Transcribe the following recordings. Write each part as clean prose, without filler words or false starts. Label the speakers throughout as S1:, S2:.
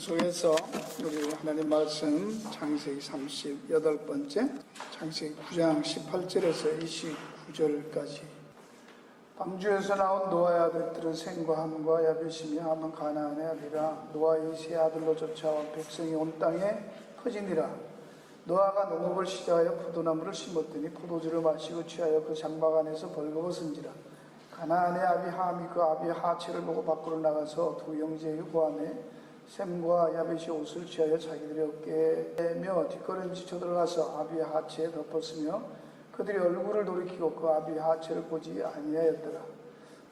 S1: 계속해서 우리 하나님 말씀 창세기 38번째, 창세기 9장 18절에서 29절까지. 방주에서 나온 노아의 아들들은 셈과 함과 야벳이며 함은 가나안의 아들이라. 노아의 세 아들로 쫓아온 백성이 온 땅에 퍼지니라. 노아가 농업을 시작하여 포도나무를 심었더니 포도주를 마시고 취하여 그 장막 안에서 벌거벗은지라. 가나안의 아비 함이 그 아비의 하체를 보고 밖으로 나가서 두 형제에게 고하매 셈과 야벳이 옷을 취하여 자기들의 어깨에 매며 뒷걸음질 쳐들어가서 아비의 하체에 덮었으며 그들이 얼굴을 돌이키고 그 아비의 하체를 보지 아니하였더라.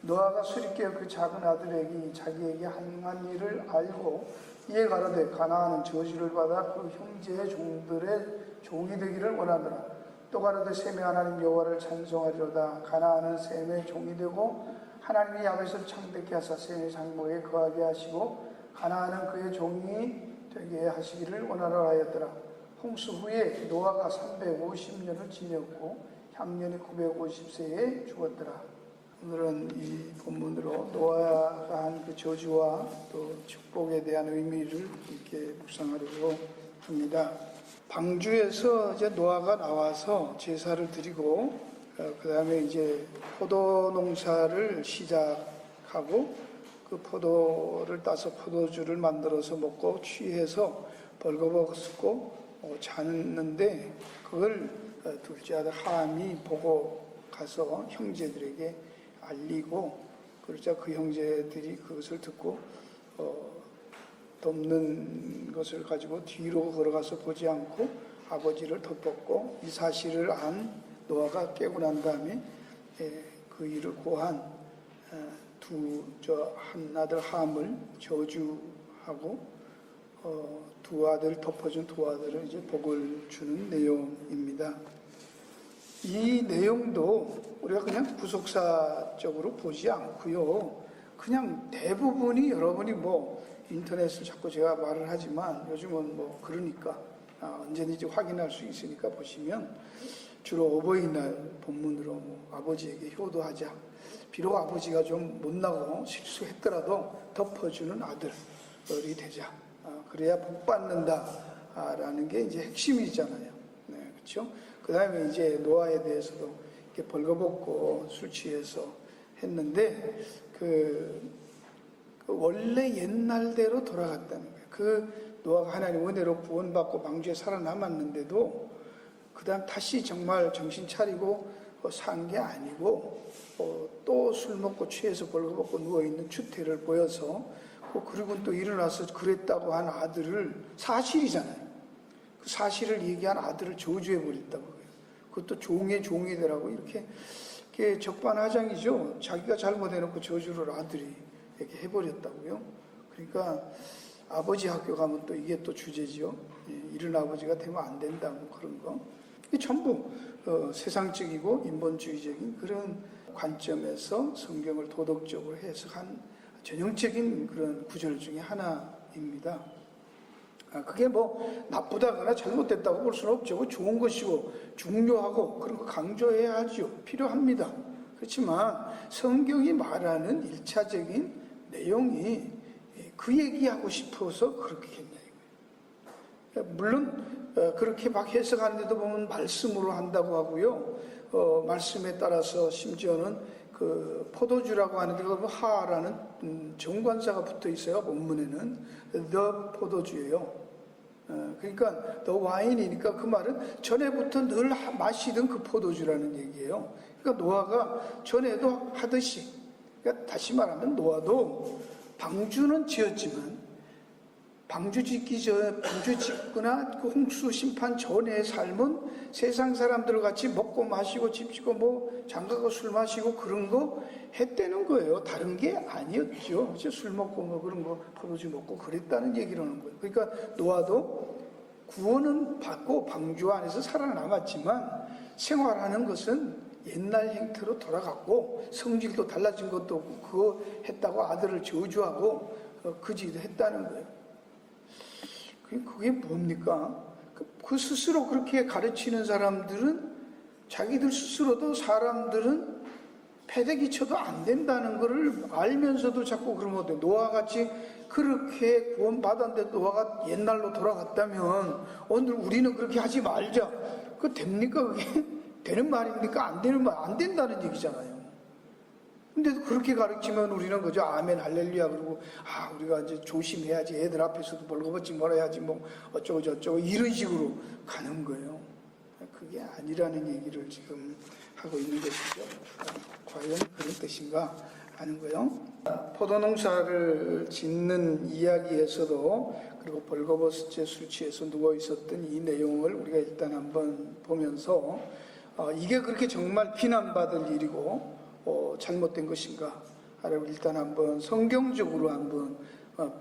S1: 노아가 수리깨어 그 작은 아들에게 자기에게 행한 일을 알고 이에 가로되 가나안은 저주를 받아 그 형제의 종들의 종이 되기를 원하노라. 또 가로되 셈의 하나님 여호와를 찬송하리로다. 가나안은 셈의 종이 되고 하나님이 야벳을 창대케 하사 셈의 장막에 거하게 하시고 가나안은 그의 종이 되게 하시기를 원하노라 하였더라. 홍수 후에 노아가 350년을 지녔고 향년이 950세에 죽었더라. 오늘은 이 본문으로 노아가 한 그 저주와 또 축복에 대한 의미를 이렇게 묵상하려고 합니다. 방주에서 이제 노아가 나와서 제사를 드리고 그 다음에 이제 포도 농사를 시작하고 그 포도를 따서 포도주를 만들어서 먹고 취해서 벌거벗고 자는데 그걸 둘째 아들 함이 보고 가서 형제들에게 알리고 그러자 그 형제들이 그것을 듣고 덮는 것을 가지고 뒤로 걸어가서 보지 않고 아버지를 덮었고 이 사실을 안 노아가 깨고 난 다음에 그 일을 고한 한 아들 함을 저주하고 두 아들 덮어준 두 아들을 이제 복을 주는 내용입니다. 이 내용도 우리가 그냥 구속사적으로 보지 않고요. 그냥 대부분이 여러분이 뭐 인터넷을 자꾸 제가 말을 하지만 요즘은 뭐 그러니까 언제든지 확인할 수 있으니까 보시면 주로 어버이날 본문으로 뭐 아버지에게 효도하자. 비록 아버지가 좀 못나고 실수했더라도 덮어주는 아들이 되자. 그래야 복 받는다라는 게 이제 핵심이잖아요. 네, 그렇죠? 그 다음에 이제 노아에 대해서도 이렇게 벌거벗고 술 취해서 했는데 그 원래 옛날대로 돌아갔다는 거예요. 그 노아가 하나님 은혜로 구원받고 방주에 살아남았는데도 그 다음 다시 정말 정신 차리고 산 게 아니고 또 술 먹고 취해서 벌거벗고 누워있는 추태를 보여서 그리고 또 일어나서 그랬다고 한 아들을 사실이잖아요. 그 사실을 얘기한 아들을 저주해버렸다고 해요. 그것도 종의 종이 되라고 이렇게 적반하장이죠. 자기가 잘못해놓고 저주를 아들이 이렇게 해버렸다고요. 그러니까 아버지 학교 가면 또 이게 또 주제죠. 이런 아버지가 되면 안 된다 뭐 그런 거. 이게 전부 세상적이고 인본주의적인 그런 관점에서 성경을 도덕적으로 해석한 전형적인 그런 구절 중에 하나입니다. 그게 뭐 나쁘다거나 잘못됐다고 볼 수는 없죠. 좋은 것이고 중요하고 그런 거 강조해야 하죠. 필요합니다. 그렇지만 성경이 말하는 1차적인 내용이 그 얘기하고 싶어서 그렇게 했냐 이거예요. 물론 그렇게 막 해석하는데도 보면 말씀으로 한다고 하고요. 말씀에 따라서 심지어는 그 포도주라고 하는데 그 하라는 정관사가 붙어 있어요. 본문에는 the 포도주예요. 그러니까 the wine이니까 그 말은 전에부터 늘 마시던 그 포도주라는 얘기예요. 그러니까 노아가 전에도 하듯이, 그러니까 다시 말하면 노아도 방주는 지었지만 방주 짓거나 그 홍수 심판 전의 삶은 세상 사람들 같이 먹고 마시고 집 짓고 뭐 장가고 술 마시고 그런 거 했다는 거예요. 다른 게 아니었죠. 술 먹고 뭐 그런 거 포도주 먹고 그랬다는 얘기라는 거예요. 그러니까 노아도 구원은 받고 방주 안에서 살아남았지만 생활하는 것은 옛날 형태로 돌아갔고 성질도 달라진 것도 없고 그거 했다고 아들을 저주하고 그지도 했다는 거예요. 그게 뭡니까? 그 스스로 그렇게 가르치는 사람들은 자기들 스스로도 사람들은 패대기 쳐도 안 된다는 것을 알면서도 자꾸 그러면 어때? 노아와 같이 그렇게 구원받았는데 노아가 옛날로 돌아갔다면 오늘 우리는 그렇게 하지 말자. 그거 됩니까? 그게? 되는 말입니까? 안 되는 말, 안 된다는 얘기잖아요. 근데 그렇게 가르치면 우리는 그저 아멘 할렐루야 그러고 우리가 이제 조심해야지, 애들 앞에서도 벌거벗지 말아야지, 뭐 어쩌고 저쩌고 이런 식으로 가는 거예요. 그게 아니라는 얘기를 지금 하고 있는 것이죠. 과연 그런 뜻인가 하는 거예요. 포도농사를 짓는 이야기에서도, 그리고 벌거벗에 술 취해서 누워 있었던 이 내용을 우리가 일단 한번 보면서 이게 그렇게 정말 비난받을 일이고 잘못된 것인가 하라고 일단 한번 성경적으로 한번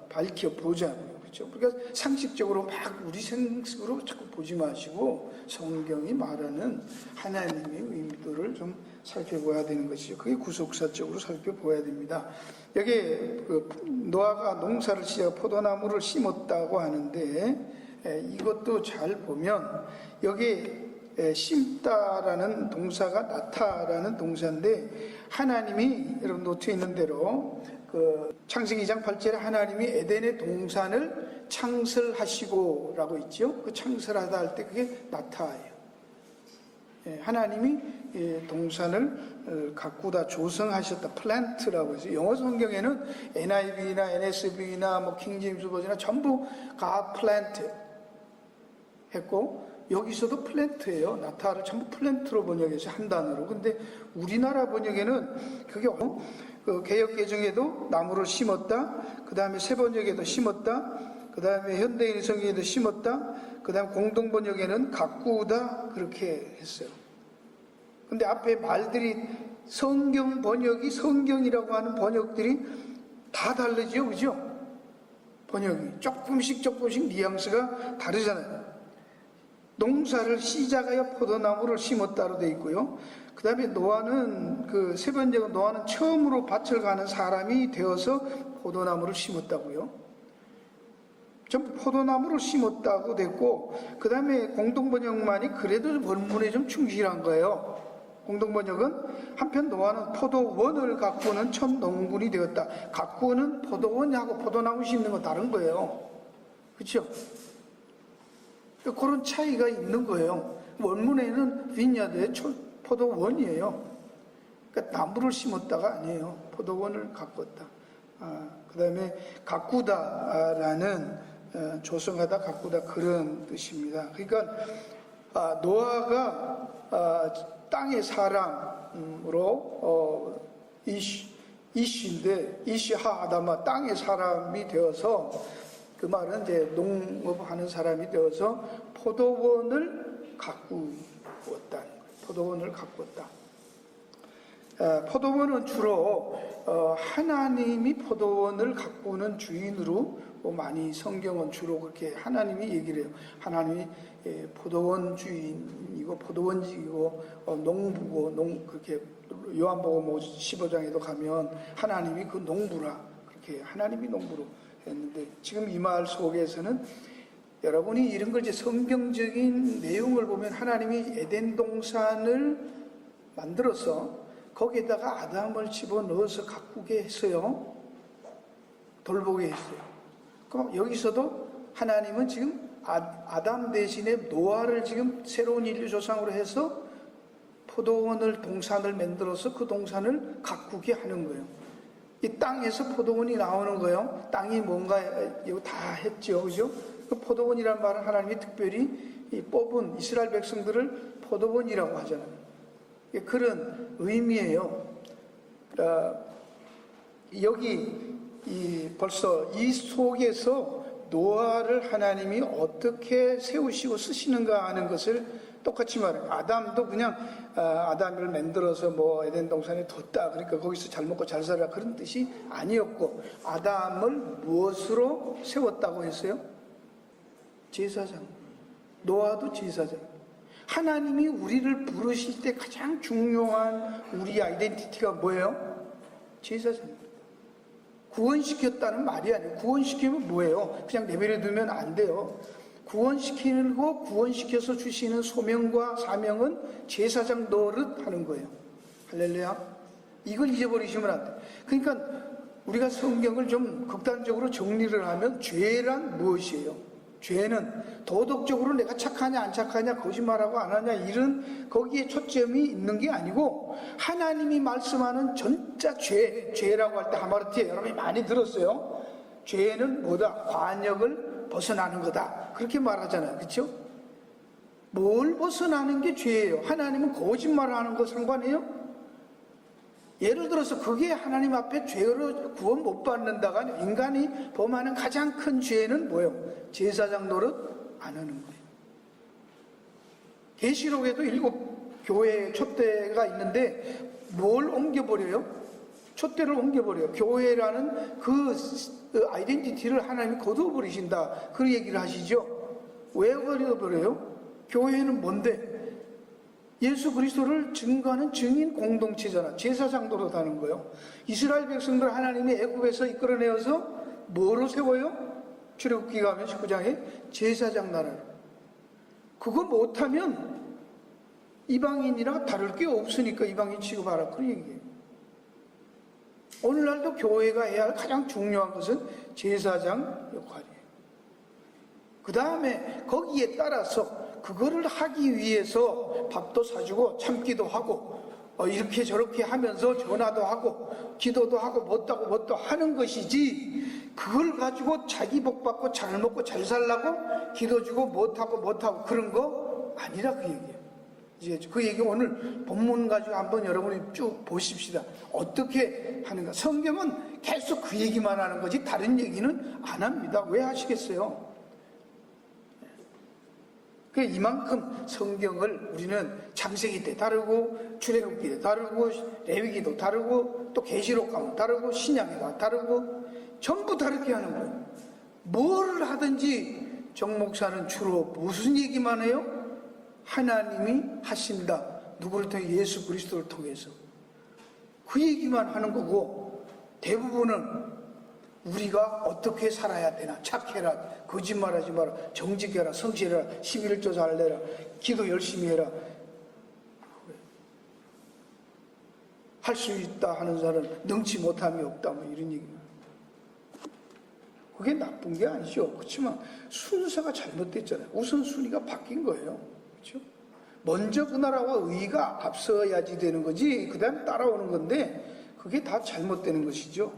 S1: 밝혀보자고요. 그렇죠? 그러니까 상식적으로 막 우리 생각으로 자꾸 보지 마시고 성경이 말하는 하나님의 의미들을 좀 살펴봐야 되는 것이죠. 그게 구속사적으로 살펴봐야 됩니다. 여기 노아가 농사를 시작 포도나무를 심었다고 하는데 이것도 잘 보면 여기 심다라는 동사가 나타라는 동사인데, 하나님이 여러분 노트에 있는 대로 창세기 2장 8절에 하나님이 에덴의 동산을 창설하시고 라고 있죠. 그 창설하다 할 때 그게 나타예요. 하나님이 동산을 가꾸다 조성하셨다, 플랜트라고 해서 영어 성경에는 NIV나 NSV나 뭐 킹제임스 버전이나 전부 God plant 했고, 여기서도 플랜트예요. 나타를 전부 플랜트로 번역해서 한 단어로. 근데 우리나라 번역에는 그게 그 개역 개정에도 나무를 심었다. 그 다음에 새 번역에도 심었다. 그 다음에 현대인 성경에도 심었다. 그 다음에 공동 번역에는 가꾸다 그렇게 했어요. 근데 앞에 말들이 성경 번역이 성경이라고 하는 번역들이 다 다르죠, 그죠? 번역이 조금씩 뉘앙스가 다르잖아요. 농사를 시작하여 포도나무를 심었다로 되어 있고요. 그 다음에 노아는 세 번째는 노아는 처음으로 밭을 가는 사람이 되어서 포도나무를 심었다고요. 전부 포도나무를 심었다고 됐고, 그 다음에 공동번역만이 그래도 원문에 좀 충실한 거예요. 공동번역은 한편 노아는 포도원을 가꾸는 첫 농군이 되었다. 가꾸는 포도원하고 포도나무 심는 건 다른 거예요. 그렇죠? 그런 차이가 있는 거예요. 원문에는 빈야드의 포도원이에요. 그러니까 나무를 심었다가 아니에요. 포도원을 가꿨다. 그 다음에 가꾸다라는 조성하다, 가꾸다 그런 뜻입니다. 그러니까 노아가 땅의 사람으로 이시인데 이시하 아담아 땅의 사람이 되어서, 그 말은 이제 농업하는 사람이 되어서 포도원을 가꾸었다는 거예요. 포도원을 가꾸었다. 포도원은 주로 하나님이 포도원을 가꾸는 주인으로 많이 성경은 주로 그렇게 하나님이 얘기를 해요. 하나님이 포도원 주인이고 포도원지이고 농부고 그렇게 요한복음 15장에도 가면 하나님이 그 농부라 그렇게 하나님이 농부로 했는데, 지금 이 말 속에서는 여러분이 이런 걸 이제 성경적인 내용을 보면 하나님이 에덴 동산을 만들어서 거기에다가 아담을 집어넣어서 가꾸게 했어요. 돌보게 했어요. 그럼 여기서도 하나님은 지금 아담 대신에 노아를 지금 새로운 인류 조상으로 해서 포도원을 동산을 만들어서 그 동산을 가꾸게 하는 거예요. 이 땅에서 포도원이 나오는 거예요. 땅이 뭔가 이거 다 했죠, 그죠? 그 포도원이란 말은 하나님이 특별히 뽑은 이스라엘 백성들을 포도원이라고 하잖아요. 그런 의미예요. 여기 벌써 이 속에서 노아를 하나님이 어떻게 세우시고 쓰시는가 하는 것을 똑같이 말해요. 아담도 그냥 아담을 만들어서 뭐 에덴 동산에 뒀다, 그러니까 거기서 잘 먹고 잘 살아, 그런 뜻이 아니었고, 아담을 무엇으로 세웠다고 했어요? 제사장. 노아도 제사장. 하나님이 우리를 부르실 때 가장 중요한 우리 아이덴티티가 뭐예요? 제사장. 구원시켰다는 말이 아니에요. 구원시키면 뭐예요? 그냥 내버려 두면 안 돼요. 구원시키고 구원시켜서 주시는 소명과 사명은 제사장 노릇 하는 거예요. 할렐루야. 이걸 잊어버리시면 안 돼. 그러니까 우리가 성경을 좀 극단적으로 정리를 하면 죄란 무엇이에요? 죄는 도덕적으로 내가 착하냐 안 착하냐, 거짓말하고 안 하냐, 이런 거기에 초점이 있는 게 아니고, 하나님이 말씀하는 전자 죄라고 할 때 하마르티에 여러분이 많이 들었어요. 죄는 뭐다? 관역을 벗어나는 거다, 그렇게 말하잖아요. 그렇죠? 뭘 벗어나는 게 죄예요? 하나님은 거짓말을 하는 거 상관해요? 예를 들어서 그게 하나님 앞에 죄로 구원 못 받는다가 아니라 인간이 범하는 가장 큰 죄는 뭐예요? 제사장 노릇 안 하는 거예요. 계시록에도 7 교회 촛대가 있는데 뭘 옮겨버려요? 촛대를 옮겨버려요. 교회라는 그 아이덴티티를 하나님이 거두어버리신다, 그 얘기를 하시죠. 왜 거두어버려요? 교회는 뭔데? 예수 그리스도를 증거하는 증인 공동체잖아. 제사장 노릇하는 거예요. 이스라엘 백성들 하나님이 애굽에서 이끌어내어서 뭐로 세워요? 출애굽기 가면 19장에 제사장 나라로. 그거 못하면 이방인이라 다를 게 없으니까 이방인 취급하라, 그런 얘기예요. 오늘날도 교회가 해야 할 가장 중요한 것은 제사장 역할이에요. 그 다음에 거기에 따라서 그거를 하기 위해서 밥도 사주고 참기도 하고 이렇게 저렇게 하면서 전화도 하고 기도도 하고 뭣도 하는 것이지, 그걸 가지고 자기 복 받고 잘 먹고 잘 살라고 기도 주고 못하고 그런 거 아니라, 그 얘기예요. 이제 그 얘기 오늘 본문 가지고 한번 여러분이 쭉 보십시다. 어떻게 하는가. 성경은 계속 그 얘기만 하는 거지 다른 얘기는 안 합니다. 왜 하시겠어요? 이만큼 성경을 우리는 창세기 때 다르고 출애굽기 때 다르고 레위기도 다르고 또 계시록 가면 다르고 신약에도 다르고 전부 다르게 하는 거예요. 뭘 하든지 정 목사는 주로 무슨 얘기만 해요? 하나님이 하신다. 누구를 통해? 예수 그리스도를 통해서. 그 얘기만 하는 거고, 대부분은 우리가 어떻게 살아야 되나, 착해라, 거짓말하지 마라, 정직해라, 성실해라, 11조 잘 내라, 기도 열심히 해라, 할 수 있다 하는 사람은 능치 못함이 없다, 뭐 이런 얘기. 그게 나쁜 게 아니죠. 그렇지만 순서가 잘못됐잖아요. 우선순위가 바뀐 거예요. 그렇죠? 먼저 그 나라와 의가 앞서야지 되는 거지, 그 다음에 따라오는 건데 그게 다 잘못되는 것이죠.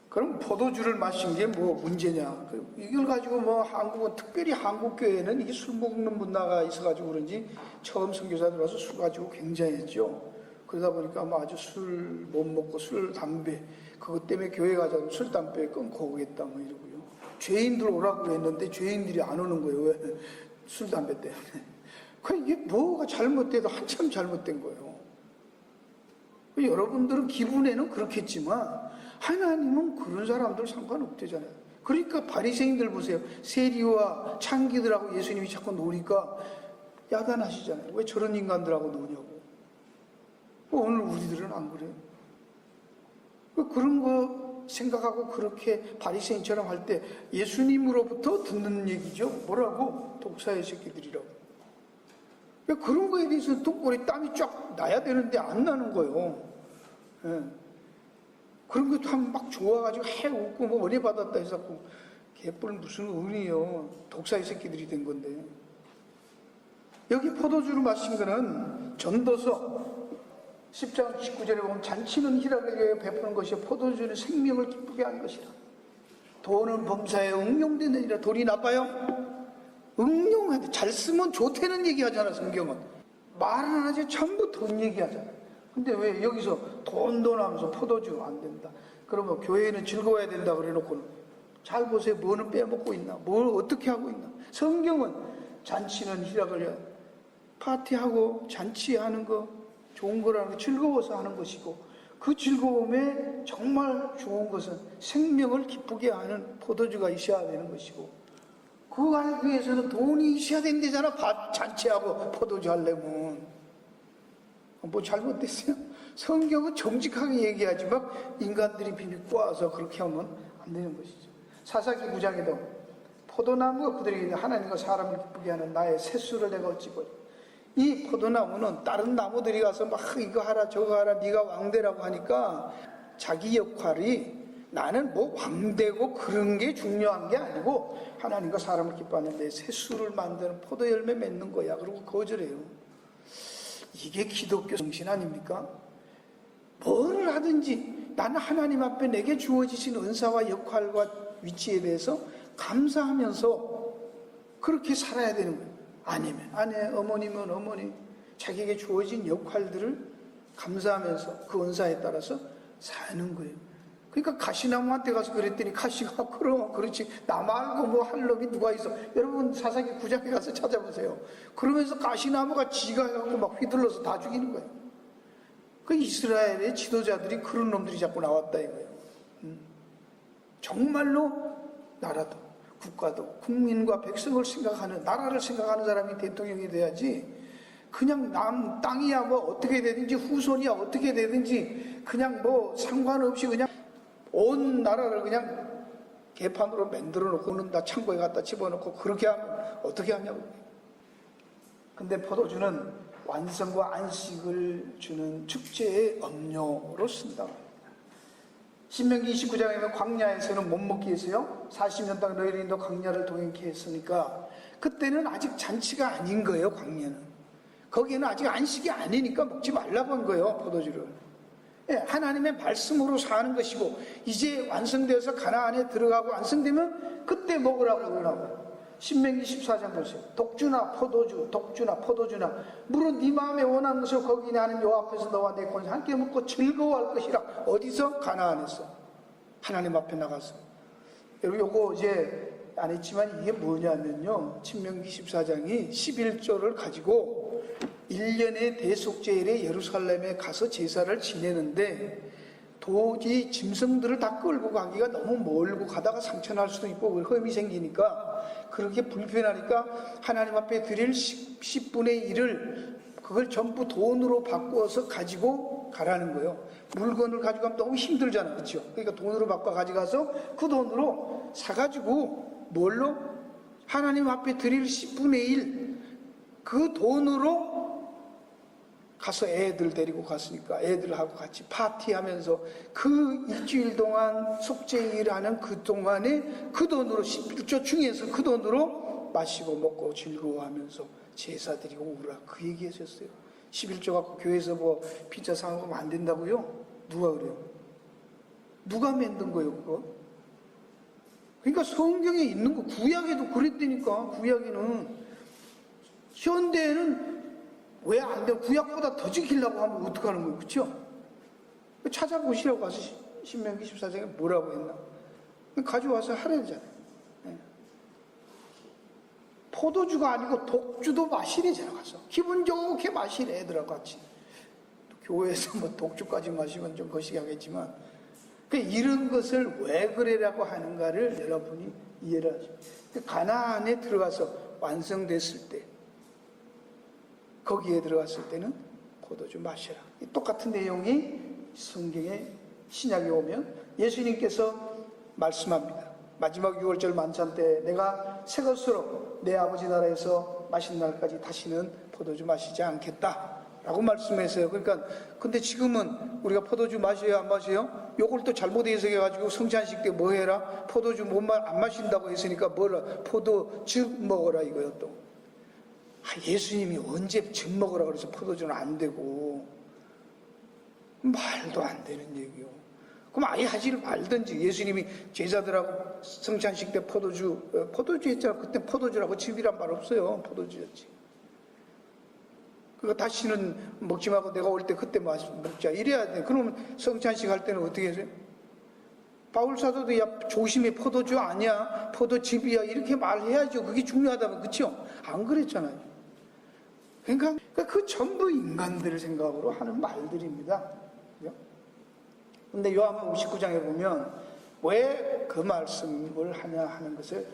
S1: 그럼 포도주를 마신 게 뭐 문제냐? 이걸 가지고 뭐 한국은, 특별히 한국교회는 이게 술 먹는 문화가 있어가지고 그런지 처음 선교사들 와서 술 가지고 굉장했죠. 그러다 보니까 뭐 아주 술 못 먹고 술, 담배, 그것 때문에 교회 가자고 술, 담배 끊고 오겠다 뭐 이러고요. 죄인들 오라고 했는데 죄인들이 안 오는 거예요. 왜? 술, 담배 때문에. 이게 뭐가 잘못돼도 한참 잘못된 거예요. 여러분들은 기분에는 그렇겠지만 하나님은 그런 사람들 상관없대잖아요. 그러니까 바리새인들 보세요. 세리와 창기들하고 예수님이 자꾸 노니까 야단하시잖아요. 왜 저런 인간들하고 노냐고. 오늘 우리들은 안 그래요. 그런 거 생각하고 그렇게 바리새인처럼 할 때 예수님으로부터 듣는 얘기죠. 뭐라고? 독사의 새끼들이라고. 그런 거에 대해서 똥꼬리 땀이 쫙 나야 되는데 안 나는 거예요. 예. 그런 것도 하면 막 좋아가지고 웃고 뭐 은혜 받았다 해서 개뿔 무슨 은이요. 독사의 새끼들이 된 건데. 여기 포도주를 마신 거는 전도서 10장 19절에 보면 잔치는 희락을 위하여 베푸는 것이요 포도주는 생명을 기쁘게 하는 것이라. 돈은 범사에 응용되느니라. 돈이 나빠요? 응용하는데 잘 쓰면 좋다는 얘기하잖아. 성경은 말은 안 하지 전부 돈 얘기하잖아. 근데 왜 여기서 돈 하면서 포도주 안 된다. 그러면 교회는 즐거워야 된다 그래 놓고는 잘 보세요. 뭐는 빼먹고 있나, 뭘 어떻게 하고 있나. 성경은 잔치는 희락을 위하여, 파티하고 잔치하는 거 좋은 거라는 거, 즐거워서 하는 것이고, 그 즐거움에 정말 좋은 것은 생명을 기쁘게 하는 포도주가 있어야 되는 것이고, 그거 하기 위해서는 돈이 있어야 된대잖아. 잔치하고 포도주 하려면. 뭐 잘못됐어요? 성경은 정직하게 얘기하지만 인간들이 비비꼬아서 그렇게 하면 안 되는 것이죠. 사사기 9장에도 포도나무가 그들에게 하나님과 사람을 기쁘게 하는 나의 셋수를 내가 어찌 버려. 이 포도나무는 다른 나무들이 가서 막 이거 하라 저거 하라 네가 왕되라고 하니까 자기 역할이 나는 뭐 왕되고 그런 게 중요한 게 아니고 하나님과 사람을 기뻐하는 내 새수를 만드는 포도 열매 맺는 거야. 그러고 거절해요. 이게 기독교 정신 아닙니까? 뭘 하든지 나는 하나님 앞에 내게 주어지신 은사와 역할과 위치에 대해서 감사하면서 그렇게 살아야 되는 거예요. 아니면 아내, 어머니면 어머니, 자기에게 주어진 역할들을 감사하면서 그 은사에 따라서 사는 거예요. 그러니까 가시나무한테 가서 그랬더니 가시가 그럼 그렇지 나 말고 뭐 할 놈이 누가 있어. 여러분 사사기 9장에 가서 찾아보세요. 그러면서 가시나무가 지가 해갖고 막 휘둘러서 다 죽이는 거예요. 그 이스라엘의 지도자들이 그런 놈들이 자꾸 나왔다 이거예요. 정말로 나라도 국가도 국민과 백성을 생각하는 나라를 생각하는 사람이 대통령이 돼야지 그냥 남 땅이야 뭐 어떻게 되든지 후손이야 어떻게 되든지 그냥 뭐 상관없이 그냥 온 나라를 그냥 개판으로 만들어 놓고는 다 창고에 갖다 집어넣고 그렇게 하면 어떻게 하냐고. 근데 포도주는 완성과 안식을 주는 축제의 음료로 쓴다고 합니다. 신명기 29장에 보면 광야에서는 못 먹게 했어요. 40년 동안 너희를 인도 광야를 동행케 했으니까 그때는 아직 잔치가 아닌 거예요. 광야는 거기에는 아직 안식이 아니니까 먹지 말라고 한 거예요. 포도주를. 예, 하나님의 말씀으로 사는 것이고 이제 완성되어서 가나안에 들어가고 완성되면 그때 먹으라고 그러라고. 신명기 14장 보세요. 독주나 포도주, 독주나 포도주나 물은 네 마음에 원하는 것을 거기 나는 요 앞에서 너와 내 권세 함께 먹고 즐거워할 것이라. 어디서? 가나안에서. 하나님 앞에 나가서. 여러분 요거 이제 안 했지만 이게 뭐냐면요, 신명기 14장이 11조를 가지고 1년의 대속제일에 예루살렘에 가서 제사를 지내는데 도저히 짐승들을 다 끌고 가기가 너무 멀고 가다가 상처날 수도 있고 험이 생기니까 그렇게 불편하니까 하나님 앞에 드릴 10분의 1을 그걸 전부 돈으로 바꾸어서 가지고 가라는 거예요. 물건을 가지고 가면 너무 힘들잖아요. 그렇죠? 그러니까 돈으로 바꿔 가져가서 그 돈으로 사가지고 뭘로? 하나님 앞에 드릴 10분의 1 그 돈으로 가서 애들 데리고 갔으니까 애들하고 같이 파티하면서 그 일주일 동안 속죄일하는 그 동안에 그 돈으로 11조 중에서 그 돈으로 마시고 먹고 즐거워하면서 제사 드리고 오라 그 얘기 하셨어요. 11조 갖고 교회에서 뭐 피자 사 먹으면 안 된다고요? 누가 그래요? 누가 만든 거예요 그거? 그러니까 성경에 있는 거 구약에도 그랬다니까. 구약에는. 현대에는 왜 안 돼? 구약보다 더 지키려고 하면 어떡하는 거예요? 그렇죠? 찾아보시라고 가서 신명기 14장에 뭐라고 했나? 가져와서 하라잖아요. 네. 포도주가 아니고 독주도 마시래잖아. 가서 기분 좋게 마시래 애들하고 같이. 교회에서 뭐 독주까지 마시면 좀 거시기하겠지만 이런 것을 왜 그래라고 하는가를 여러분이 이해를 하죠. 가나안에 들어가서 완성됐을 때 거기에 들어갔을 때는 포도주 마시라. 똑같은 내용이 성경의 신약에 오면 예수님께서 말씀합니다. 마지막 6월절 만찬 때 내가 새 것으로 내 아버지 나라에서 마신 날까지 다시는 포도주 마시지 않겠다 라고 말씀했어요. 그러니까 근데 지금은 우리가 포도주 마셔야 안 마셔요? 요걸 또 잘못 해석해 가지고 성찬식 때 뭐 해라? 포도주 안 마신다고 했으니까 뭐라? 포도즙 먹어라 이거요 또. 예수님이 언제 즙 먹으라 그래서 포도주는 안 되고 말도 안 되는 얘기요. 그럼 아예 하지를 말든지. 예수님이 제자들하고 성찬식 때 포도주 했잖아. 그때 포도주라고 즙이란 말 없어요. 포도주였지. 그거 다시는 먹지 말고 내가 올 때 그때 먹자 이래야 돼. 그러면 성찬식 할 때는 어떻게 해서요? 바울 사도도 야 조심해 포도주 아니야 포도즙이야 이렇게 말해야죠. 그게 중요하다면. 그렇죠? 안 그랬잖아요. 그러니까 그 전부 인간들의 생각으로 하는 말들입니다. 그런데 요한복음 19장에 보면 왜 그 말씀을 하냐 하는 것을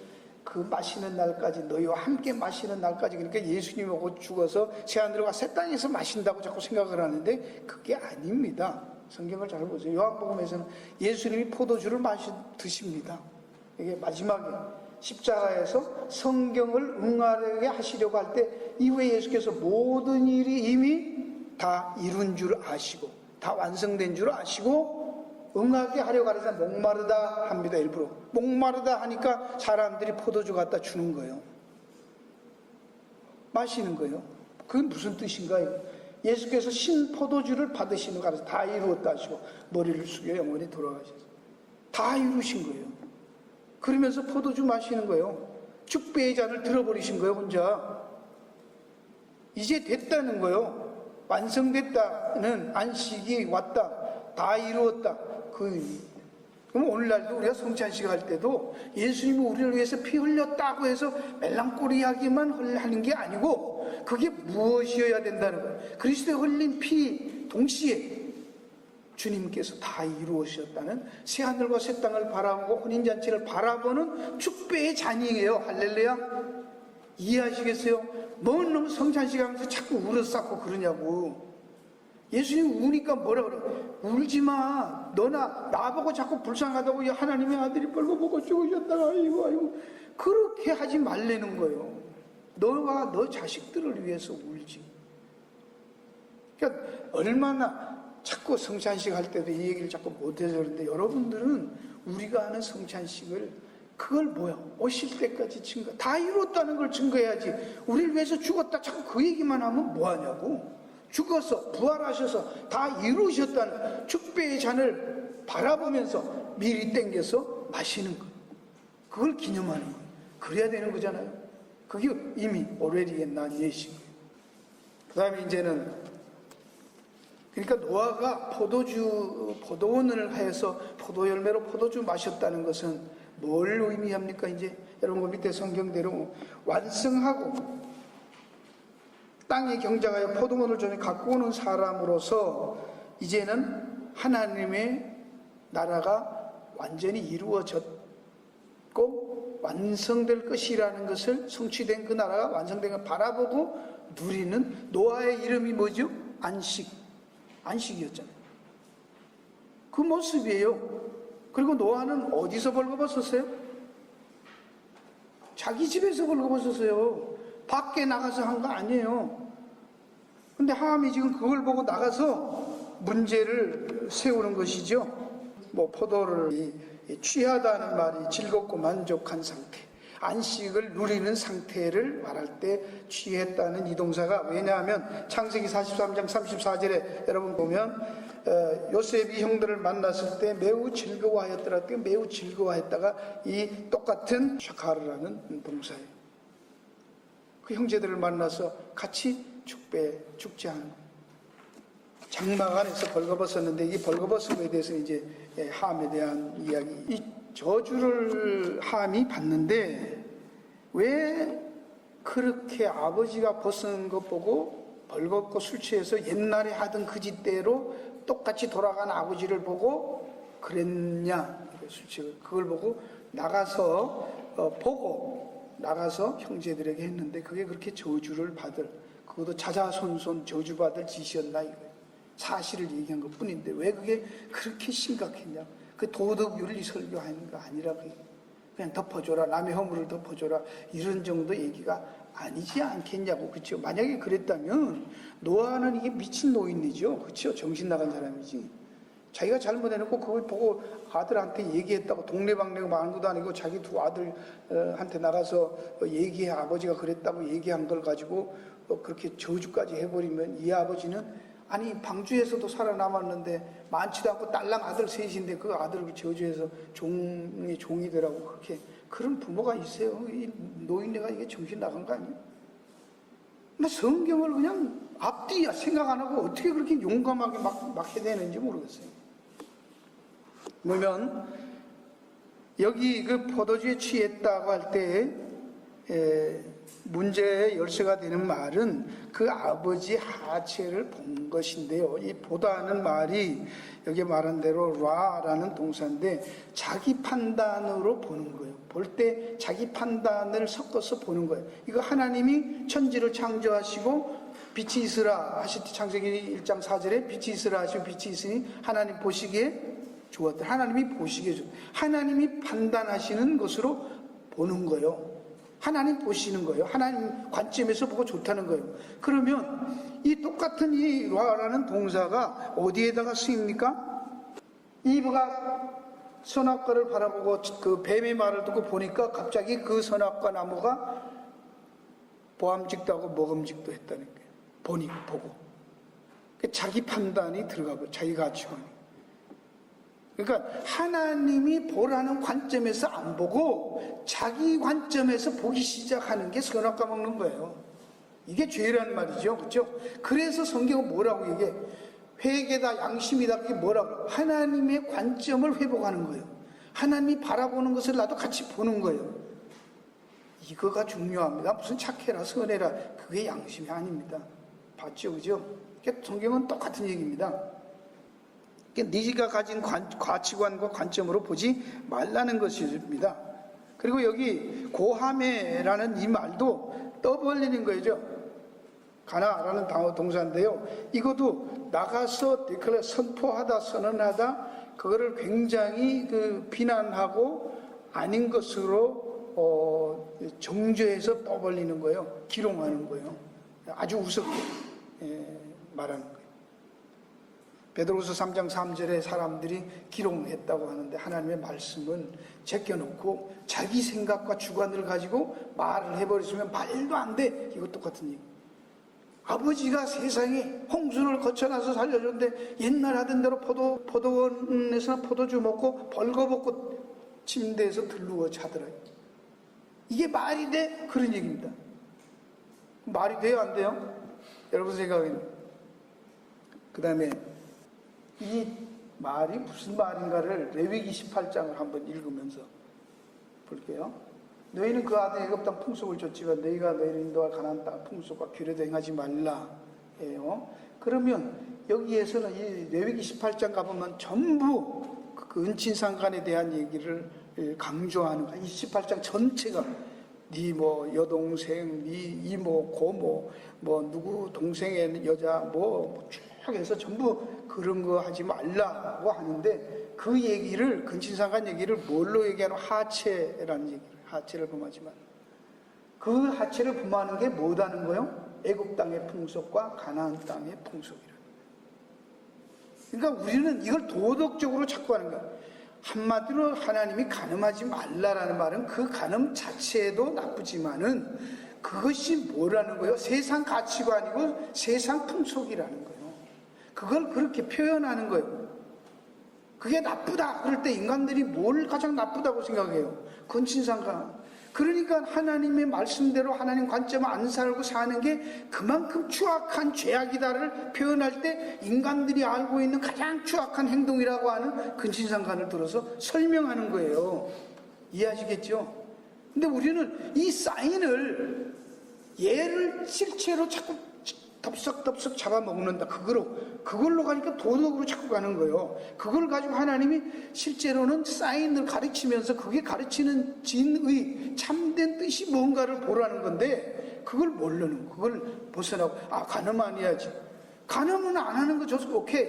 S1: 그 마시는 날까지 너희와 함께 마시는 날까지 그러니까 예수님 오고 죽어서 새하늘과 새 땅에서 마신다고 자꾸 생각을 하는데 그게 아닙니다. 성경을 잘 보세요. 요한복음에서는 예수님이 포도주를 드십니다. 이게 마지막에 십자가에서 성경을 응하게 하시려고 할 때 이후에 예수께서 모든 일이 이미 다 이룬 줄 아시고 다 완성된 줄 아시고 응하게 하려고 하면서 목마르다 합니다. 일부러 목마르다 하니까 사람들이 포도주 갖다 주는 거예요. 마시는 거예요. 그게 무슨 뜻인가요? 예수께서 신포도주를 받으시는 가면서 다 이루었다 하시고 머리를 숙여 영원히 돌아가셔서 다 이루신 거예요. 그러면서 포도주 마시는 거예요. 축배의 잔을 들어버리신 거예요. 혼자. 이제 됐다는 거예요. 완성됐다는 안식이 왔다. 다 이루었다. 그 의미입니다. 그럼 오늘날도 우리가 성찬식 할 때도 예수님이 우리를 위해서 피 흘렸다고 해서 멜랑꼬리하기만 하는 게 아니고 그게 무엇이어야 된다는 거예요. 그리스도의 흘린 피 동시에 주님께서 다 이루으셨다는 새하늘과 새 땅을 바라보고 혼인잔치를 바라보는 축배의 잔이에요. 할렐루야. 이해하시겠어요? 뭔 놈 성찬식 하면서 자꾸 울어쌌고 그러냐고. 예수님 우니까 뭐라 그래? 울지마. 너나 나보고 자꾸 불쌍하다고 하나님의 아들이 벌거벗고 죽으셨다가 아이고 그렇게 하지 말라는 거예요. 너와 너 자식들을 위해서 울지. 그러니까 얼마나 자꾸 성찬식 할 때도 이 얘기를 자꾸 못해서 그런데 여러분들은 우리가 하는 성찬식을 그걸 뭐야? 오실 때까지 증거 다 이뤘다는 걸 증거해야지. 우리를 위해서 죽었다 자꾸 그 얘기만 하면 뭐하냐고. 죽어서 부활하셔서 다 이루셨다는 축배의 잔을 바라보면서 미리 땡겨서 마시는 거. 그걸 기념하는 거예요. 그래야 되는 거잖아요. 그게 이미 already 난 예식. 그 다음에 이제는 그러니까 노아가 포도원을 하여서 포도열매로 포도주 마셨다는 것은 뭘 의미합니까? 이제 여러분 그 밑에 성경대로 완성하고 땅에 경작하여 포도원을 전에 갖고 오는 사람으로서 이제는 하나님의 나라가 완전히 이루어졌고 완성될 것이라는 것을 성취된 그 나라가 완성된 걸 바라보고 누리는 노아의 이름이 뭐죠? 안식이었잖아요. 그 모습이에요. 그리고 노아는 어디서 벌거벗었어요? 자기 집에서 벌거벗었어요. 밖에 나가서 한 거 아니에요. 근데 하함이 지금 그걸 보고 나가서 문제를 세우는 것이죠. 뭐 포도를 취하다는 말이 즐겁고 만족한 상태, 안식을 누리는 상태를 말할 때 취했다는 이 동사가, 왜냐하면 창세기 43장 34절에 여러분 보면 요셉이 형들을 만났을 때 매우 즐거워하였더라. 매우 즐거워했다가 이 똑같은 샤카르라는 동사예요. 그 형제들을 만나서 같이 축제하는 거예요. 장막 안에서 벌거벗었는데 이 벌거벗음에 대해서 이제 함에 대한 이야기. 이 저주를 함이 받는데 왜 그렇게 아버지가 벗은 것 보고 벌겁고 술 취해서 옛날에 하던 그 짓대로 똑같이 돌아간 아버지를 보고 그랬냐. 술 취해서 그걸 보고 나가서 형제들에게 했는데 그게 그렇게 저주를 받을, 그것도 자자손손 저주받을 짓이었나 이거예요. 사실을 얘기한 것 뿐인데 왜 그게 그렇게 심각했냐. 그 도덕윤리 설교하는 거 아니라 그냥 덮어줘라, 남의 허물을 덮어줘라 이런 정도 얘기가 아니지 않겠냐고. 그렇죠? 만약에 그랬다면 노아는 이게 미친 노인이죠. 그렇죠? 정신 나간 사람이지. 자기가 잘못해놓고 그걸 보고 아들한테 얘기했다고, 동네방네가 많은 것도 아니고 자기 두 아들한테 나가서 얘기해, 아버지가 그랬다고 얘기한 걸 가지고 그렇게 저주까지 해버리면 이 아버지는, 아니 방주에서도 살아남았는데 많지도 않고 딸랑 아들 셋인데 그 아들을 저주해서 종이 되라고, 그렇게 그런 부모가 있어요. 이 노인네가 이게 정신 나간 거 아니에요? 성경을 그냥 앞뒤 생각 안 하고 어떻게 그렇게 용감하게 막 해대는지 모르겠어요. 보면 여기 그 포도주에 취했다고 할 때 문제의 열쇠가 되는 말은 그 아버지 하체를 본 것인데요. 이 보다는 말이 여기 말한 대로 라라는 동사인데 자기 판단으로 보는 거예요. 볼 때 자기 판단을 섞어서 보는 거예요. 이거 하나님이 천지를 창조하시고 빛이 있으라 하실 때 창세기 1장 4절에 빛이 있으라 하시고 빛이 있으니 하나님 보시기에 좋았다. 하나님이 보시기에 좋다. 하나님이 판단하시는 것으로 보는 거예요. 하나님 보시는 거예요. 하나님 관점에서 보고 좋다는 거예요. 그러면 이 똑같은 이 라라는 동사가 어디에다가 쓰입니까? 이브가 선악과를 바라보고 그 뱀의 말을 듣고 보니까 갑자기 그 선악과 나무가 보암직도 하고 먹음직도 했다는 거예요. 보고. 자기 판단이 들어가고 자기 가치관이. 그러니까 하나님이 보라는 관점에서 안 보고 자기 관점에서 보기 시작하는 게 선악과 먹는 거예요. 이게 죄란 말이죠. 그렇죠? 그래서 성경은 뭐라고 얘기해? 회개다, 양심이다, 그게 뭐라고? 하나님의 관점을 회복하는 거예요. 하나님이 바라보는 것을 나도 같이 보는 거예요. 이거가 중요합니다. 무슨 착해라, 선해라, 그게 양심이 아닙니다. 봤죠, 그죠? 성경은 똑같은 얘기입니다. 네가 가진 가치관과 관점으로 보지 말라는 것입니다. 그리고 여기 고하메라는 이 말도 떠벌리는 거죠. 가나라는 단어 동사인데요. 이것도 나가서 선포하다, 선언하다, 그거를 굉장히 비난하고 아닌 것으로 정죄해서 떠벌리는 거예요. 기롱하는 거예요. 아주 우습게 말하는 거예요. 베드로후서 3장 3절에 사람들이 기롱했다고 하는데 하나님의 말씀은 제껴놓고 자기 생각과 주관을 가지고 말을 해버리시면 말도 안 돼. 이거 똑같은 얘기. 아버지가 세상에 홍수를 거쳐나서 살려줬는데 옛날 하던 대로 포도원에서 포도주 먹고 벌거벗고 침대에서 들누워 자더라고요. 이게 말이 돼? 그런 얘기입니다. 말이 돼요? 안 돼요? 여러분 생각에는. 그 다음에 이 말이 무슨 말인가를 레위기 18장을 한번 읽으면서 볼게요. 너희는 그 아들 애굽 땅 풍속을 줬지만 너희가 너희를 인도할 가나안 땅 풍속과 규례도 행하지 말라 해요. 그러면 여기에서는 이 레위기 18장 가보면 전부 그 은친상간에 대한 얘기를 강조하는 거야. 이 18장 전체가 네 뭐 여동생, 네 이모, 고모, 뭐 누구 동생의 여자 쭉 해서 전부 그런 거 하지 말라고 하는데 그 얘기를 근친상간 얘기를 뭘로 얘기하는 하체라는 얘기를 하체를 범하지 말라. 그 하체를 범하는 게 뭐다는 거요? 애굽 땅의 풍속과 가나안 땅의 풍속이라. 그러니까 우리는 이걸 도덕적으로 찾고 하는 거야. 한마디로 하나님이 간음하지 말라라는 말은 그 간음 자체도 나쁘지만은 그것이 뭐라는 거예요? 세상 가치관이고 세상 풍속이라는 거예요. 그걸 그렇게 표현하는 거예요. 그게 나쁘다 그럴 때 인간들이 뭘 가장 나쁘다고 생각해요? 근친상간. 그러니까 하나님의 말씀대로 하나님 관점 안 살고 사는 게 그만큼 추악한 죄악이다를 표현할 때 인간들이 알고 있는 가장 추악한 행동이라고 하는 근친상간을 들어서 설명하는 거예요. 이해하시겠죠? 근데 우리는 이 사인을 얘를 실체로 자꾸 덥석덥석 잡아먹는다. 그걸로 가니까 도덕으로 자꾸 가는 거예요. 그걸 가지고 하나님이 실제로는 사인을 가르치면서 그게 가르치는 진의 참된 뜻이 뭔가를 보라는 건데 그걸 모르는 그걸 벗어나고 간음 안 해야지. 간음은 안 하는 거 좋소. 오케이.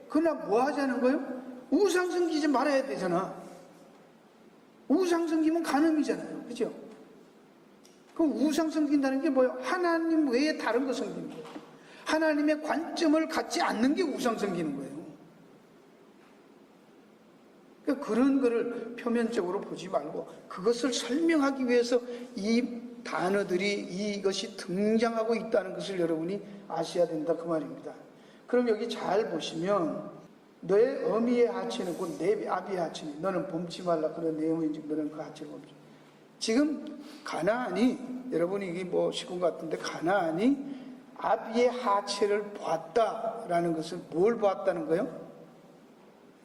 S1: 그러나 뭐 하자는 거예요? 우상 섬기지 말아야 되잖아. 우상 섬기면 간음이잖아요. 그죠? 그럼 우상 섬긴다는 게 뭐예요? 하나님 외에 다른 거 섬기는 거예요. 하나님의 관점을 갖지 않는 게 우상 섬기는 거예요. 그러니까 그런 거를 표면적으로 보지 말고 그것을 설명하기 위해서 이 단어들이 이것이 등장하고 있다는 것을 여러분이 아셔야 된다 그 말입니다. 그럼 여기 잘 보시면 너의 어미의 하체는 곧 내 아비의 하체니 너는 범치 말라. 그런 내용인지 너는 그 하체를 범치. 지금 가나안이 여러분이 이게 뭐 시군 같은데 가나안이 아비의 하체를 보았다라는 것은 뭘 보았다는 거예요?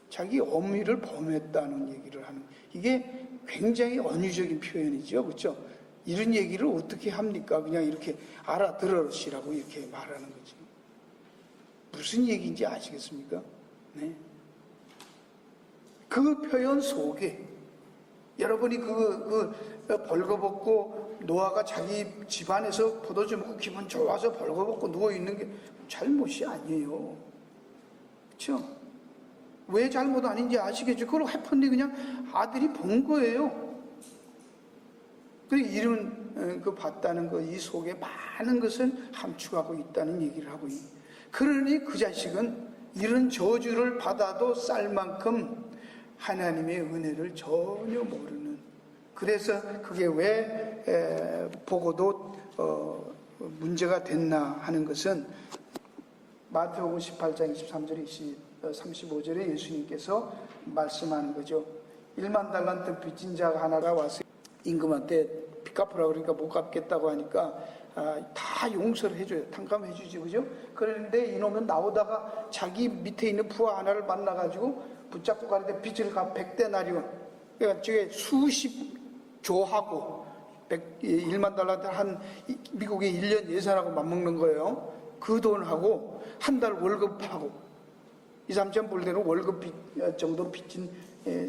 S1: 자기 어미를 범했다는 얘기를 하는 거예요. 이게 굉장히 언유적인 표현이죠. 그렇죠? 이런 얘기를 어떻게 합니까? 그냥 이렇게 알아들으시라고 이렇게 말하는 거지. 무슨 얘기인지 아시겠습니까? 네. 그 표현 속에 여러분이 벌거벗고 노아가 자기 집안에서 포도주 먹고 기분 좋아서 벌거벗고 누워있는 게 잘못이 아니에요. 그렇죠? 왜 잘못 아닌지 아시겠죠? 그걸 해펀디 그냥 아들이 본 거예요. 그 이런 그 봤다는 거 이 속에 많은 것을 함축하고 있다는 얘기를 하고 있는. 그러니 그 자식은 이런 저주를 받아도 쌀 만큼 하나님의 은혜를 전혀 모르는. 그래서 그게 왜 보고도 문제가 됐나 하는 것은 마태복음 18장 23절에 35절에 예수님께서 말씀하는 거죠. 1만 달란트 빚진 자가 하나가 와서 임금한테 빚 갚으라 그러니까 못 갚겠다고 하니까 다 용서를 해줘요. 탕감해 주지, 그죠? 그런데 이놈은 나오다가 자기 밑에 있는 부하 하나를 만나가지고 붙잡고 가는데 빚을 갚 100데나리온. 그러니까 저게 수십 조하고 1만 달란트 한 미국의 1년 예산하고 맞먹는 거예요. 그 돈하고 한 달 월급하고 2, 3천 불대로 월급 정도 빚진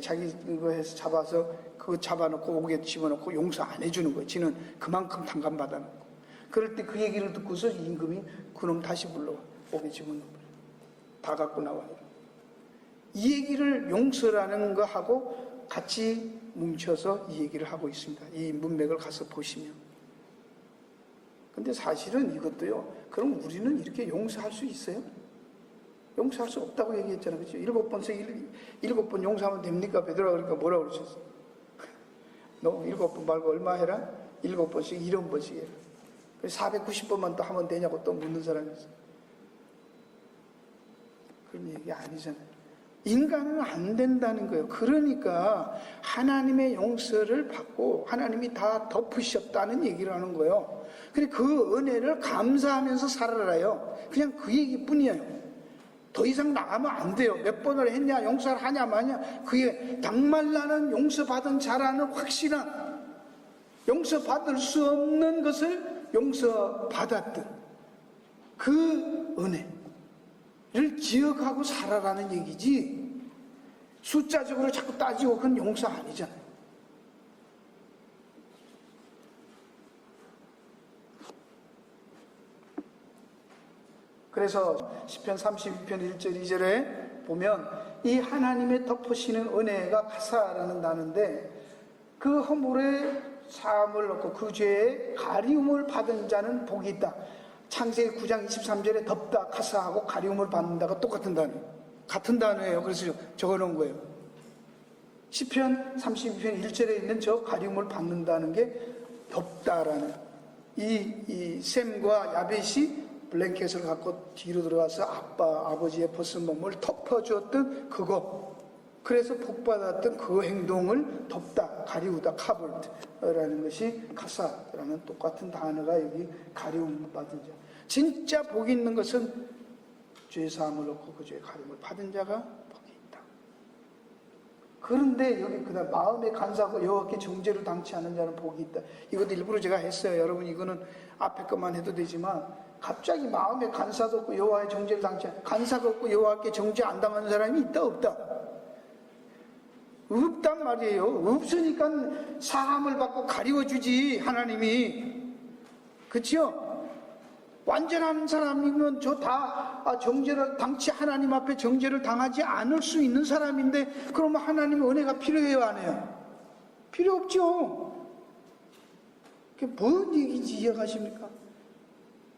S1: 자기 그거 해서 잡아서 그거 잡아놓고 옥에 집어넣고 용서 안 해주는 거예요. 지는 그만큼 탕감받아놓고. 그럴 때 그 얘기를 듣고서 임금이 그놈 다시 불러와 옥에 집어넣어 다 갖고 나와. 이 얘기를 용서라는 거 하고 같이 뭉쳐서 이 얘기를 하고 있습니다. 이 문맥을 가서 보시면. 근데 사실은 이것도요, 그럼 우리는 이렇게 용서할 수 있어요? 용서할 수 없다고 얘기했잖아요. 그렇죠? 7번 용서하면 됩니까? 베드로가 그러니까 뭐라고 그러셨어요? 너 7번 말고 얼마 해라? 7번씩 70번씩 해라. 490번만 또 하면 되냐고 또 묻는 사람이 있어요. 그런 얘기 아니잖아요. 인간은 안 된다는 거예요. 그러니까 하나님의 용서를 받고 하나님이 다 덮으셨다는 얘기를 하는 거예요. 그래 그 은혜를 감사하면서 살아라요. 그냥 그 얘기뿐이에요. 더 이상 나가면 안 돼요. 몇 번을 했냐, 용서를 하냐 마냐, 그게 당말라는 용서받은 자라는 확신한, 용서받을 수 없는 것을 용서받았던 그 은혜를 기억하고 살아라는 얘기지, 숫자적으로 자꾸 따지고 그건 용서 아니잖아요. 그래서 시편 32편 1절 2절에 보면 이 하나님의 덮으시는 은혜가 가사라는 단어인데, 그 허물에 사함을 넣고 그 죄에 가리움을 받은 자는 복이 있다. 창세기 9장 23절에 덮다 가사하고 가리움을 받는다가 똑같은 단어예요. 같은 단어예요. 그래서 적어놓은 거예요. 시편 32편 1절에 있는 저 가리움을 받는다는 게 덮다라는, 이 샘과 야벳이 블랭켓을 갖고 뒤로 들어가서 아버지의 벗은 몸을 덮어주었던 그거, 그래서 복받았던 그 행동을 덮다, 가리우다, 카버드라는 것이 가사라는 똑같은 단어가 여기 가리움 받은 자. 진짜 복이 있는 것은 죄사함을 얻고 그 죄의 가리움을 받은 자가 복이 있다. 그런데 여기 그다음 마음에 간사하고 여호와께 정죄를 당치 않은 자는 복이 있다. 이것도 일부러 제가 했어요. 여러분 이거는 앞에 것만 해도 되지만, 갑자기 마음에 간사도 없고 여호와의 정죄를 당치 않은, 간사가 없고 여호와께 정죄 안 당하는 사람이 있다 없다? 없단 말이에요. 없으니까 사함을 받고 가리워주지 하나님이. 그렇죠? 완전한 사람이면 저 다 정죄를 당치, 하나님 앞에 정죄를 당하지 않을 수 있는 사람인데, 그러면 하나님의 은혜가 필요해요 안 해요? 필요 없죠. 그게 뭔 얘기인지 이해가십니까?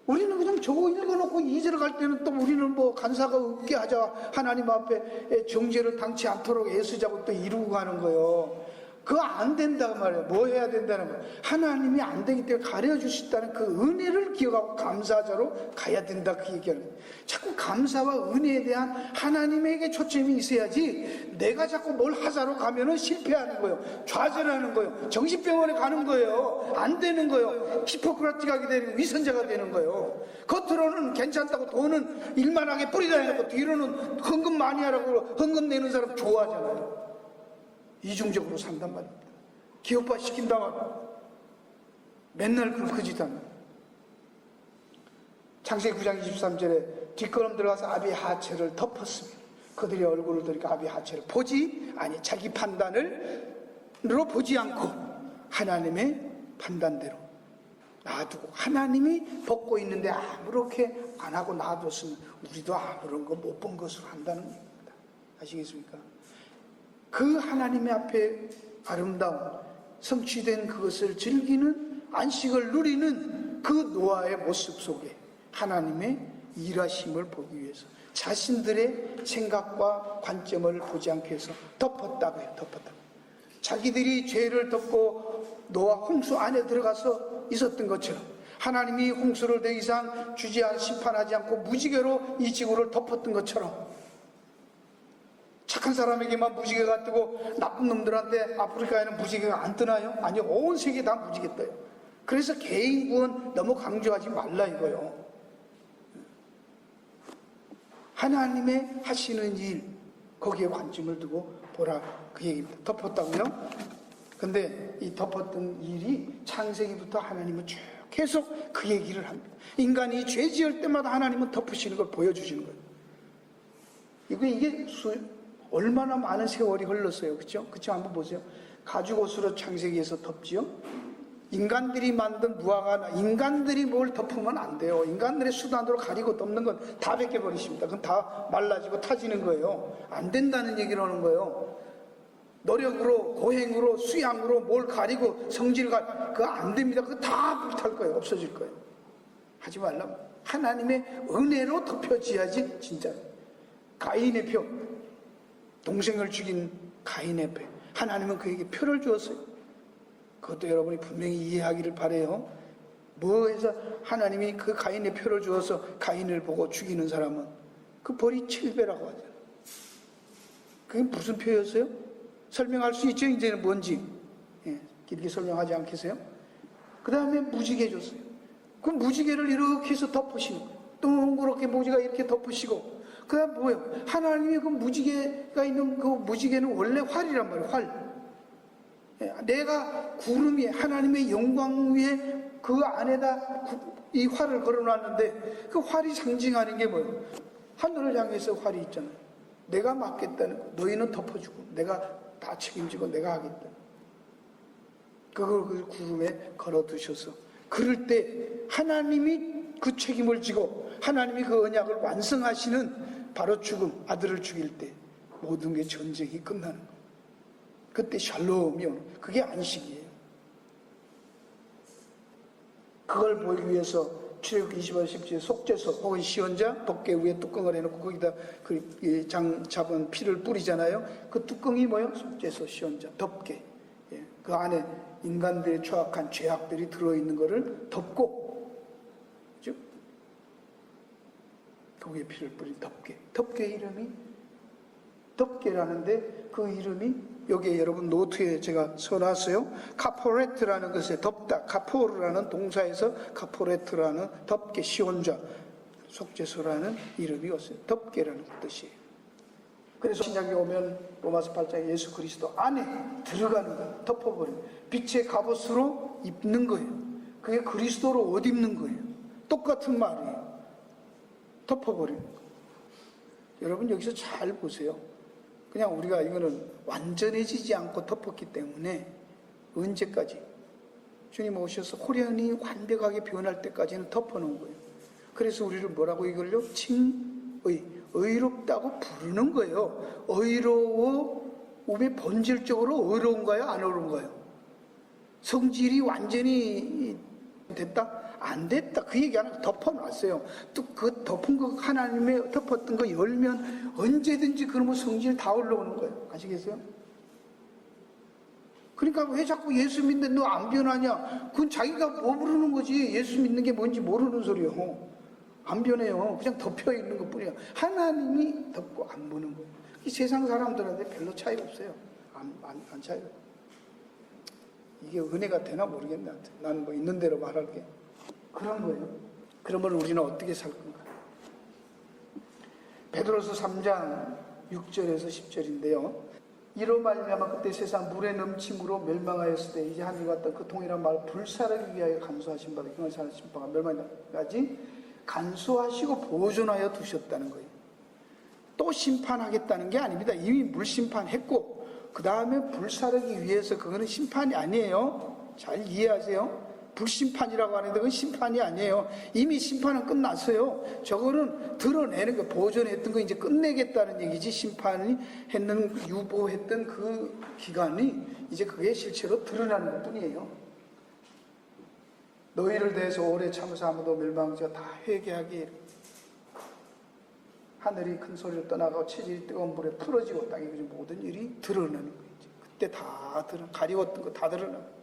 S1: 우리는 그냥 저거 읽어놓고 2절 갈 때는 또 우리는 뭐 간사가 없게 하자, 하나님 앞에 정죄를 당치 않도록 애쓰자고 또 이루고 가는 거예요. 그거 안 된다고 말이에요. 뭐 해야 된다는 거예요? 하나님이 안 되기 때문에 가려주셨다는 그 은혜를 기억하고 감사자로 가야 된다, 그 얘기하는 거예요. 자꾸 감사와 은혜에 대한 하나님에게 초점이 있어야지, 내가 자꾸 뭘 하자로 가면은 실패하는 거예요. 좌절하는 거예요. 정신병원에 가는 거예요. 안 되는 거예요. 히포크라틱하게 되는, 위선자가 되는 거예요. 겉으로는 괜찮다고 돈은 일만하게 뿌리다 해놓고 뒤로는 헌금 많이 하라고 헌금 내는 사람 좋아하잖아요. 이중적으로 산단 말입니다. 기업화 시킨다고 맨날 그 짓 하는. 창세기 9장 23절에 뒷걸음 들어가서 아비의 하체를 덮었으며 그들의 얼굴을 들이켜 아비의 하체를 보지 아니, 자기 판단으로 보지 않고 하나님의 판단대로 놔두고, 하나님이 벗고 있는데 아무렇게 안 하고 놔뒀으면 우리도 아무런 거 못 본 것으로 한다는 얘기입니다. 아시겠습니까? 그 하나님의 앞에 아름다운 성취된 그것을 즐기는, 안식을 누리는 그 노아의 모습 속에 하나님의 일하심을 보기 위해서 자신들의 생각과 관점을 보지 않기 위해서 덮었다고 해요. 덮었다. 자기들이 죄를 덮고 노아 홍수 안에 들어가서 있었던 것처럼 하나님이 홍수를 더 이상 심판하지 않고 무지개로 이 지구를 덮었던 것처럼 착한 사람에게만 무지개가 뜨고 나쁜 놈들한테 아프리카에는 무지개가 안 뜨나요? 아니요, 온 세계 다 무지개 떠요. 그래서 개인 구원 너무 강조하지 말라 이거요. 하나님의 하시는 일, 거기에 관심을 두고 보라, 그 얘기입니다. 덮었다고요? 근데 이 덮었던 일이 창세기부터 하나님은 쭉 계속 그 얘기를 합니다. 인간이 죄 지을 때마다 하나님은 덮으시는 걸 보여주시는 거예요. 이게 얼마나 많은 세월이 흘렀어요. 그렇죠? 그렇죠? 한번 보세요. 가죽옷으로 창세기에서 덮지요. 인간들이 만든 무화과, 인간들이 뭘 덮으면 안 돼요. 인간들의 수단으로 가리고 덮는 건 다 벗겨버리십니다. 그건 다 말라지고 타지는 거예요. 안 된다는 얘기를 하는 거예요. 노력으로, 고행으로, 수양으로 뭘 가리고 그거 안 됩니다. 그거 다 불탈 거예요. 없어질 거예요. 하지 말라고. 하나님의 은혜로 덮여지야지 진짜. 가인의 표, 동생을 죽인 가인의 표, 하나님은 그에게 표를 주었어요. 그것도 여러분이 분명히 이해하기를 바라요. 뭐해서 하나님이 그 가인의 표를 주어서 가인을 보고 죽이는 사람은 그 벌이 7배라고 하잖아요. 그게 무슨 표였어요? 설명할 수 있죠? 이제는 뭔지. 길게 설명하지 않겠어요? 그 다음에 무지개 줬어요. 그 무지개를 이렇게 해서 덮으시고, 동그랗게 무지개가 이렇게 덮으시고, 그 다음 뭐예요? 하나님이 그 무지개가 있는 그 무지개는 원래 활이란 말이에요. 활. 내가 구름이 하나님의 영광 위에 그 안에다 이 활을 걸어놨는데 그 활이 상징하는 게 뭐예요? 하늘을 향해서 활이 있잖아요. 내가 맡겠다는 거. 너희는 덮어주고 내가 다 책임지고 내가 하겠다. 그걸 그 구름에 걸어두셔서 그럴 때 하나님이 그 책임을 지고 하나님이 그 언약을 완성하시는 바로 죽음, 아들을 죽일 때 모든 게 전쟁이 끝나는 거예요. 그때 샬롬이 오는, 그게 안식이에요. 그걸 보기 위해서 출애굽기 25장 10절에 속죄소 혹은 시원자 덮개 위에 뚜껑을 해놓고 거기다 그 장 잡은 피를 뿌리잖아요. 그 뚜껑이 뭐예요? 속죄소, 시원자, 덮개. 그 안에 인간들의 추악한 죄악들이 들어있는 거를 덮고, 그죠? 거기에 피를 뿌린 덮개. 덮개 이름이 덮개라는데 그 이름이 여기에 여러분 노트에 제가 써놨어요. 카포레트라는 것에 덮다, 카포르라는 동사에서 카포레트라는 덮개, 시온자, 속죄소라는 이름이 왔어요. 덮개라는 뜻이에요. 그래서 신약에 오면 로마서 8장에 예수 그리스도 안에 들어가는 거예요. 덮어버리는 거예요. 빛의 갑옷으로 입는 거예요. 그게 그리스도로 옷 입는 거예요. 똑같은 말이에요. 덮어버리는 거예요. 여러분 여기서 잘 보세요. 그냥 우리가 이거는 완전해지지 않고 덮었기 때문에 언제까지 주님 오셔서 호련히 완벽하게 변할 때까지는 덮어놓은 거예요. 그래서 우리를 뭐라고 이걸요? 의롭다고 부르는 거예요. 의로움이 본질적으로 의로운가요? 안 의로운가요? 성질이 완전히 됐다? 안 됐다. 그 얘기 안 하고 덮어놨어요. 또 그 덮은 거 하나님의 덮었던 거 열면 언제든지 그러면 성질 다 올라오는 거예요. 아시겠어요? 그러니까 왜 자꾸 예수 믿는데 너 안 변하냐? 그건 자기가 뭐 부르는 거지. 예수 믿는 게 뭔지 모르는 소리요. 안 변해요. 그냥 덮여 있는 것 뿐이에요. 하나님이 덮고 안 보는 거예요. 이 세상 사람들한테 별로 차이가 없어요. 안 차이가. 이게 은혜가 되나 모르겠네. 나는 뭐 있는 대로 말할게. 그런 거예요. 그러면 우리는 어떻게 살 건가? 베드로서 3장 6절에서 10절인데요. 이로 말미암아 그때 세상 물의 넘침으로 멸망하였을 때 이제 하늘과 같던 그 동일한 말 불사르기 위하여 간수하신 바가 경하신 바가 멸망까지 간수하시고 보존하여 두셨다는 거예요. 또 심판하겠다는 게 아닙니다. 이미 물심판했고 그 다음에 불사르기 위해서 그거는 심판이 아니에요. 잘 이해하세요. 불심판이라고 하는데 그건 심판이 아니에요. 이미 심판은 끝났어요. 저거는 드러내는 거, 보존했던 거 이제 끝내겠다는 얘기지. 심판이 했는, 유보했던 그 기간이 이제 그게 실체로 드러나는 것 뿐이에요. 너희를 대해서 오래 참으사 아무도 멸망하지 다 회개하기. 하늘이 큰 소리로 떠나가고 체질이 뜨거운 불에 풀어지고 땅에 모든 일이 드러나는 거예요. 그때 다 가리웠던 거 다 드러나는 거예요.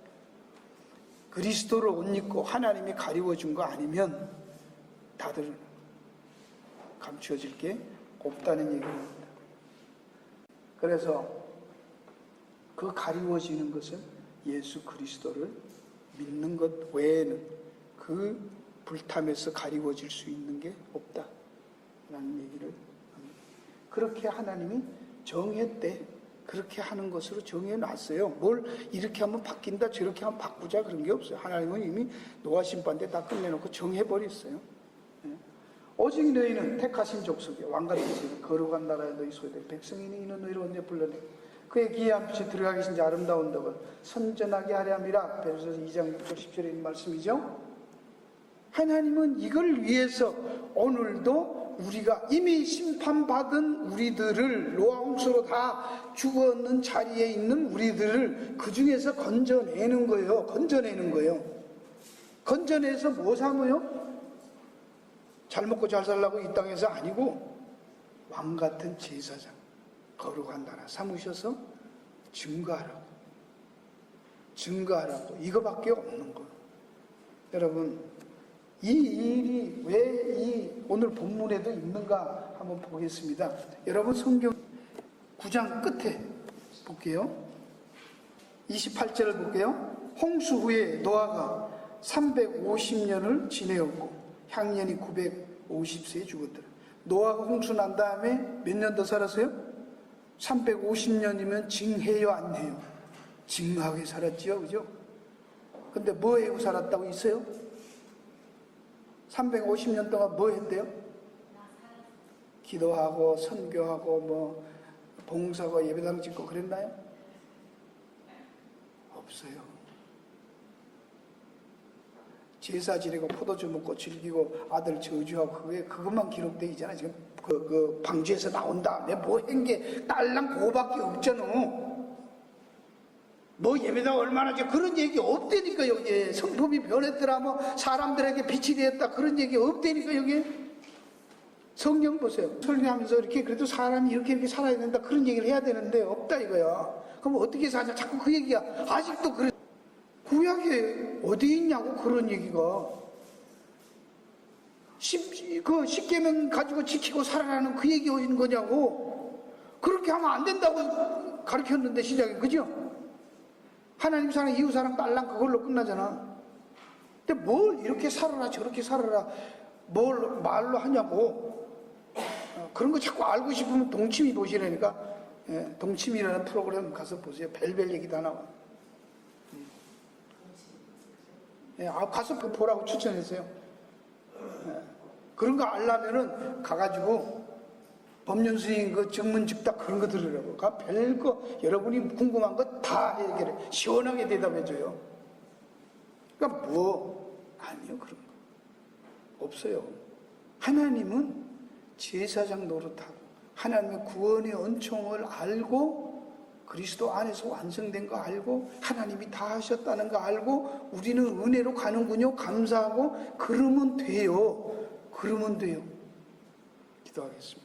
S1: 그리스도를 옷 입고 하나님이 가리워준 거 아니면 다 드러나는 거예요. 감추어질 게 없다는 얘기입니다. 그래서 그 가리워지는 것은 예수 그리스도를 믿는 것 외에는 그 불탐에서 가리워질 수 있는 게 없다 라는 얘기를 합니다. 그렇게 하나님이 정했대. 그렇게 하는 것으로 정해놨어요. 뭘 이렇게 하면 바뀐다 저렇게 하면 바꾸자 그런 게 없어요. 하나님은 이미 노아 심판 때 다 끝내놓고 정해버렸어요. 오직 너희는 택하신 족속에 왕같은 집에 거룩한 나라에 너희 소유된 백성이니 이는 너희를 언제 불러내 그의 기이한 빛이 들어가 계신지 아름다운 덕을 선전하게 하려 함이라. 베드로서 2장 6절 10절에 있는 말씀이죠. 하나님은 이걸 위해서 오늘도 우리가 이미 심판받은 우리들을 노아 홍수로 다 죽었는 자리에 있는 우리들을 그 중에서 건져내는 거예요. 건져내는 거예요. 건져내서 뭐 삼어요? 잘 먹고 잘 살라고 이 땅에서 아니고 왕 같은 제사장, 거룩한 나라 삼으셔서 증거하라고 이거밖에 없는 거예요. 여러분, 이 일이 왜 이 오늘 본문에도 있는가 한번 보겠습니다. 여러분 성경 9장 끝에 볼게요. 28절을 볼게요. 홍수 후에 노아가 350년을 지내었고 향년이 950세에 죽었더라. 노아가 홍수 난 다음에 몇 년 더 살았어요? 350년이면 징해요 안 해요? 징하게 살았지요, 그죠? 근데 뭐 해고 살았다고 있어요? 350년 동안 뭐 했대요? 기도하고 선교하고 뭐 봉사하고 예배당 짓고 그랬나요? 없어요. 제사 지내고 포도주 먹고 즐기고 아들 저주하고 그것만 기록되어 있잖아요. 지금 그 방주에서 나온 다음에 뭐 한 게 딸랑 그거밖에 없잖아. 뭐 예배당 얼마나 그런 얘기 없다니까. 여기에 성품이 변했더라 뭐 사람들에게 빛이 되었다 그런 얘기 없다니까. 여기에 성경 보세요. 설교하면서 이렇게 그래도 사람이 이렇게 살아야 된다 그런 얘기를 해야 되는데 없다 이거야. 그럼 어떻게 사냐 자꾸 그 얘기야. 아직도 그래. 구약에 어디 있냐고 그런 얘기가. 그 십계명 가지고 지키고 살아라는 그 얘기 어디 있는 거냐고. 그렇게 하면 안 된다고 가르쳤는데 시작에, 그죠? 하나님 사랑, 이웃 사랑, 딸랑 그걸로 끝나잖아. 근데 뭘 이렇게 살아라 저렇게 살아라 뭘 말로 하냐고. 그런 거 자꾸 알고 싶으면 동치미 보시라니까. 동치미라는 프로그램 가서 보세요. 별별 얘기 다 나와. 가서 보라고 추천했어요. 그런 거 알려면은 가가지고 법륜 스님 그 정문즉답 그런 거 들으라고. 별거 여러분이 궁금한 거 다 해결해. 시원하게 대답해줘요. 그러니까 뭐 아니요 그런 거 없어요. 하나님은 제사장 노릇하고 하나님의 구원의 은총을 알고 그리스도 안에서 완성된 거 알고 하나님이 다 하셨다는 거 알고 우리는 은혜로 가는군요. 감사하고 그러면 돼요. 그러면 돼요. 기도하겠습니다.